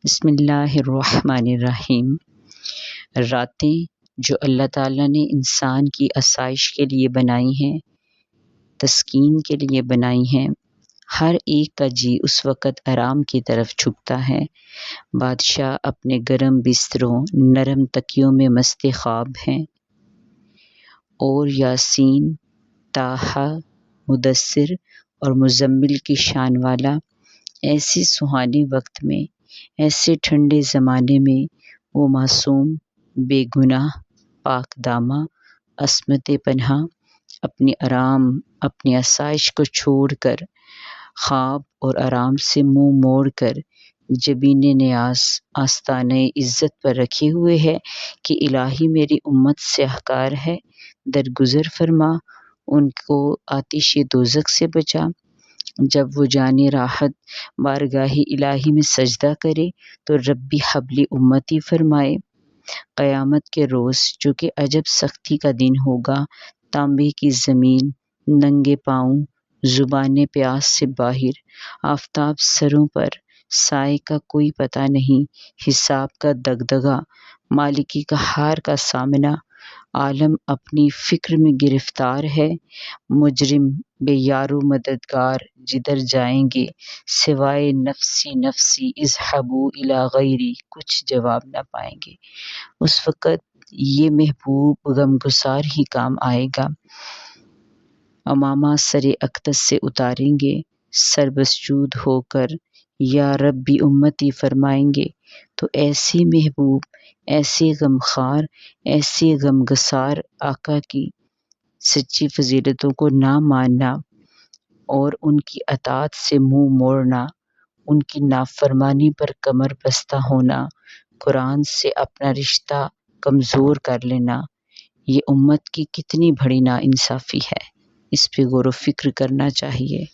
بسم اللہ الرحمن الرحیم۔ راتیں جو اللہ تعالیٰ نے انسان کی آسائش کے لیے بنائی ہیں، تسکین کے لیے بنائی ہیں، ہر ایک کا جی اس وقت آرام کی طرف جھکتا ہے۔ بادشاہ اپنے گرم بستروں، نرم تکیوں میں مست خواب ہیں، اور یاسین، طٰہٰ، مدثر اور مزمل کی شان والا ایسے سہانے وقت میں، ایسے ٹھنڈے زمانے میں وہ معصوم، بے گناہ، پاک دامہ، عصمت پنہاں اپنی آرام، اپنی آسائش کو چھوڑ کر، خواب اور آرام سے منہ موڑ کر جبین نیاز آستانۂ عزت پر رکھے ہوئے ہے کہ الہی میری امت سیاہکار ہے، درگزر فرما، ان کو آتش دوزخ سے بچا۔ جب وہ جانے راحت بارگاہ الہی میں سجدہ کرے تو ربی حبلی امتی فرمائے۔ قیامت کے روز جو کہ عجب سختی کا دن ہوگا، تانبے کی زمین، ننگے پاؤں، زبانِ پیاس سے باہر، آفتاب سروں پر، سائے کا کوئی پتہ نہیں، حساب کا دغدغہ، مالکی قہار کا سامنا، عالم اپنی فکر میں گرفتار ہے، مجرم بے یار و مددگار جدھر جائیں گے سوائے نفسی نفسی اذھبوا الی غیری کچھ جواب نہ پائیں گے۔ اس وقت یہ محبوب غمگسار ہی کام آئے گا۔ امامہ سر اقدس سے اتاریں گے، سر مسجود ہو کر یا ربی امتی فرمائیں گے تو ایسے محبوب، ایسے غمخوار، ایسے غمگسار آقا کی سچی فضیلتوں کو نہ ماننا اور ان کی اطاعت سے منہ موڑنا، ان کی نافرمانی پر کمر بستہ ہونا، قرآن سے اپنا رشتہ کمزور کر لینا، یہ امت کی کتنی بڑی ناانصافی ہے، اس پہ غور و فکر کرنا چاہیے۔